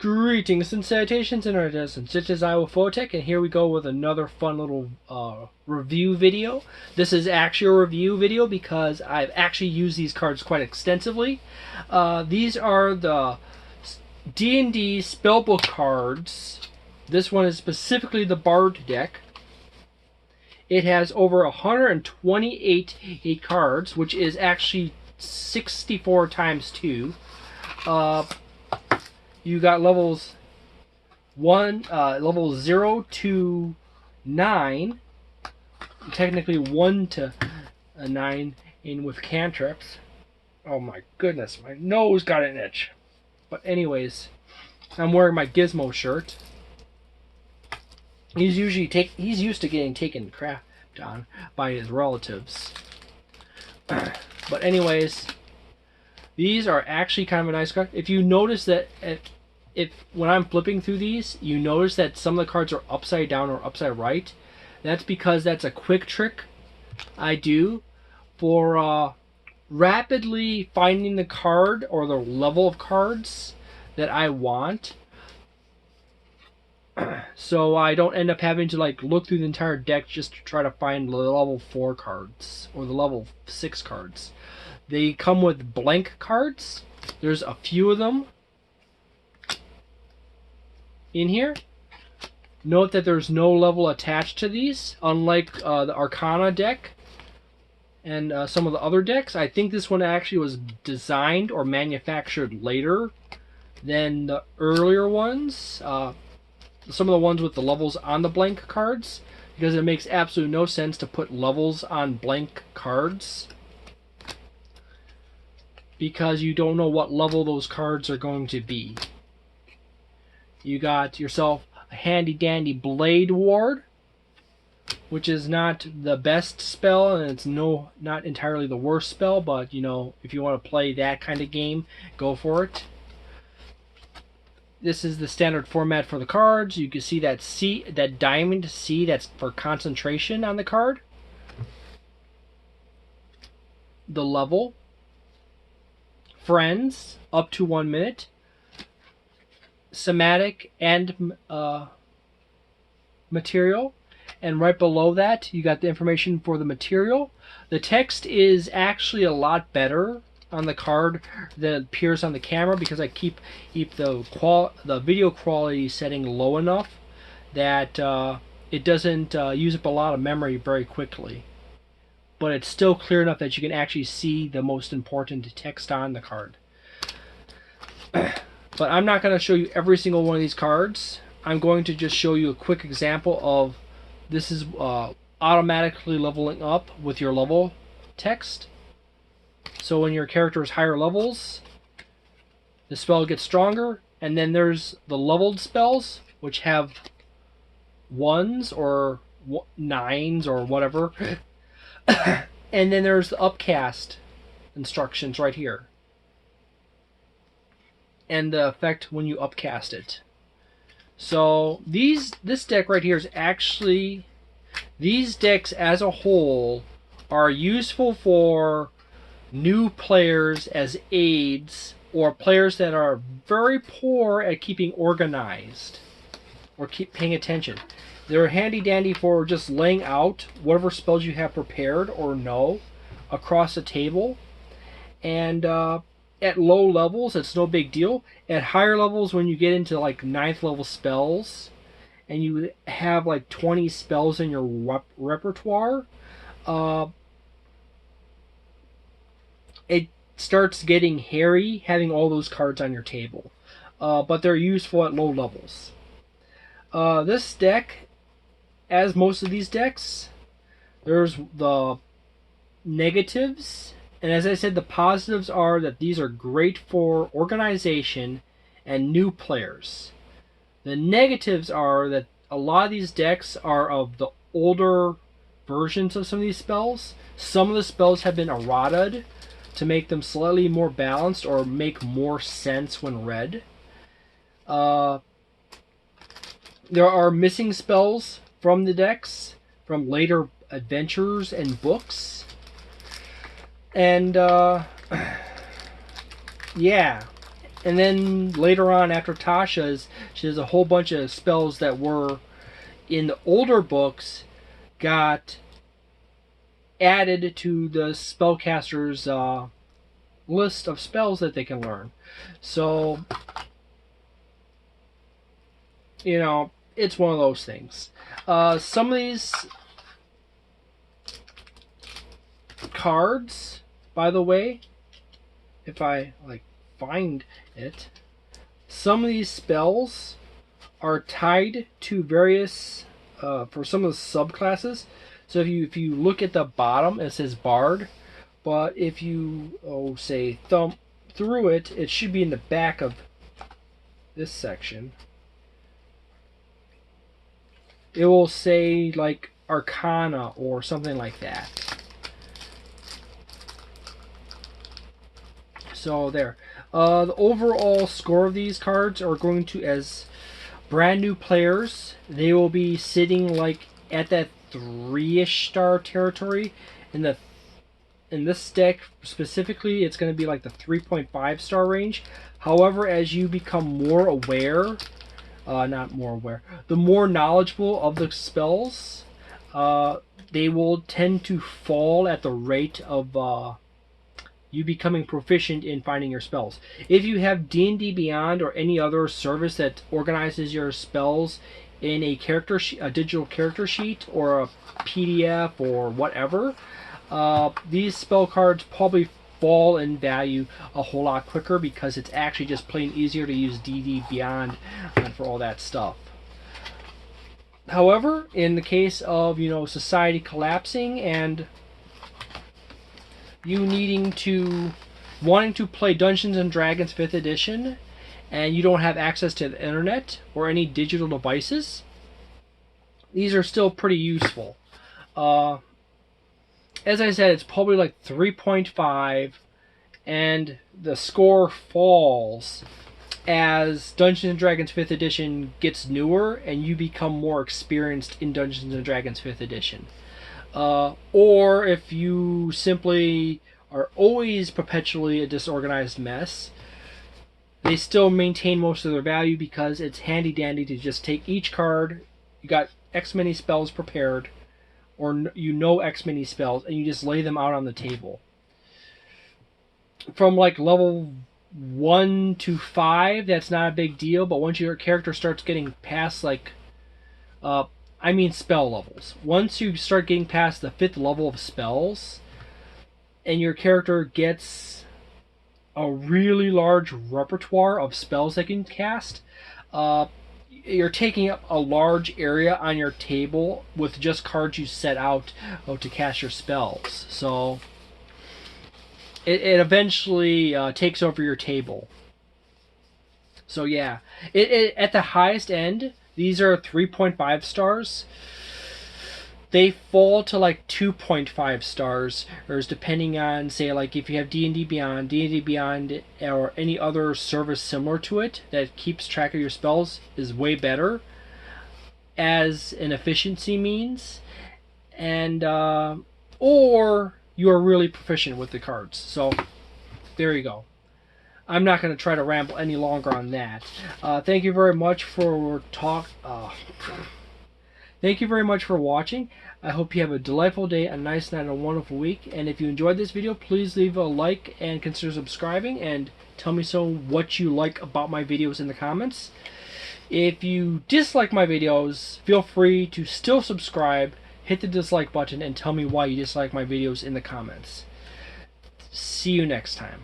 Greetings and salutations in our distance. It is WotC, and here we go with another fun little review video. This is actually a review video because I've actually used these cards quite extensively. These are the D&D Spellbook cards. This one is specifically the Bard deck. It has over 128 cards, which is actually 64 times 2. You got levels 0 to 9, technically 1 to 9 in with cantrips. Oh my goodness, my nose got an itch. But anyways, I'm wearing my Gizmo shirt. He's used to getting taken crap on by his relatives. But anyways, these are actually kind of a nice card. If you notice that when I'm flipping through these, you notice that some of the cards are upside down or upside right. That's because that's a quick trick I do for rapidly finding the card or the level of cards that I want. So I don't end up having to look through the entire deck just to try to find the level 4 cards or the level 6 cards. They come with blank cards. There's a few of them in here. Note that there's no level attached to these, unlike the Arcana deck and some of the other decks. I think this one actually was designed or manufactured later than the earlier ones. Some of the ones with the levels on the blank cards, because it makes absolutely no sense to put levels on blank cards, because you don't know what level those cards are going to be. You got yourself a handy dandy Blade Ward, which is not the best spell, and it's not entirely the worst spell, but if you want to play that kind of game, go for it. This is the standard format for the cards. You can see that C, that diamond C, that's for concentration on the card. The level. Friends, up to 1 minute. Somatic and material. And right below that, you got the information for the material. The text is actually a lot better on the card that appears on the camera, because I keep the video quality setting low enough that it doesn't use up a lot of memory very quickly, but it's still clear enough that you can actually see the most important text on the card. But I'm not going to show you every single one of these cards. I'm going to just show you a quick example of this is automatically leveling up with your level text. So when your character is higher levels, the spell gets stronger, and then there's the leveled spells, which have 1s or 9s or whatever. And then there's the upcast instructions right here, and the effect when you upcast it. So this deck right here is actually, these decks as a whole are useful for new players as aids, or players that are very poor at keeping organized or keep paying attention. They're handy dandy for just laying out whatever spells you have prepared or know across the table. And at low levels, it's no big deal. At higher levels, when you get into 9th level spells and you have 20 spells in your repertoire, it starts getting hairy having all those cards on your table. But they're useful at low levels. This deck, as most of these decks, there's the negatives. And as I said, the positives are that these are great for organization and new players. The negatives are that a lot of these decks are of the older versions of some of these spells. Some of the spells have been errataed to make them slightly more balanced or make more sense when read. There are missing spells from the decks from later adventures and books. And yeah, And then later on, after Tasha's, she has a whole bunch of spells that were in the older books got added to the spellcaster's list of spells that they can learn. So, you know, it's one of those things. Some of these cards, by the way, if I find it, some of these spells are tied to various for some of the subclasses. So if you look at the bottom, it says Bard, but if you say thumb through it, it should be in the back of this section. It will say like Arcana or something like that. So there. The overall score of these cards are going to, as brand new players, they will be sitting like at that 3-ish star territory. In this deck specifically, it's going to be like the 3.5 star range. However, as you become more aware, the more knowledgeable of the spells, they will tend to fall at the rate of you becoming proficient in finding your spells. If you have D&D Beyond or any other service that organizes your spells in a digital character sheet or a PDF or whatever, these spell cards probably fall in value a whole lot quicker because it's actually just plain easier to use D&D Beyond for all that stuff. However, in the case of society collapsing and you wanting to play Dungeons and Dragons 5th edition and you don't have access to the internet or any digital devices, these are still pretty useful. As I said, it's probably like 3.5, and the score falls as Dungeons and Dragons 5th edition gets newer and you become more experienced in Dungeons and Dragons 5th edition. Or if you simply are always perpetually a disorganized mess, they still maintain most of their value because it's handy dandy to just take each card, you got X many spells prepared, or X many spells, and you just lay them out on the table. From like level 1 to 5, that's not a big deal, but once your character starts getting past spell levels. Once you start getting past the 5th level of spells, and your character gets a really large repertoire of spells they can cast, you're taking up a large area on your table with just cards you set out to cast your spells. So it eventually takes over your table. So yeah, it at the highest end, these are 3.5 stars. They fall to like 2.5 stars, or depending on, say, like if you have D&D Beyond, or any other service similar to it that keeps track of your spells is way better as an efficiency means, and or you are really proficient with the cards. So there you go. I'm not going to try to ramble any longer on that. Thank you very much for Thank you very much for watching. I hope you have a delightful day, a nice night, and a wonderful week. And if you enjoyed this video, please leave a like and consider subscribing, and tell me what you like about my videos in the comments. If you dislike my videos, feel free to still subscribe, hit the dislike button, and tell me why you dislike my videos in the comments. See you next time.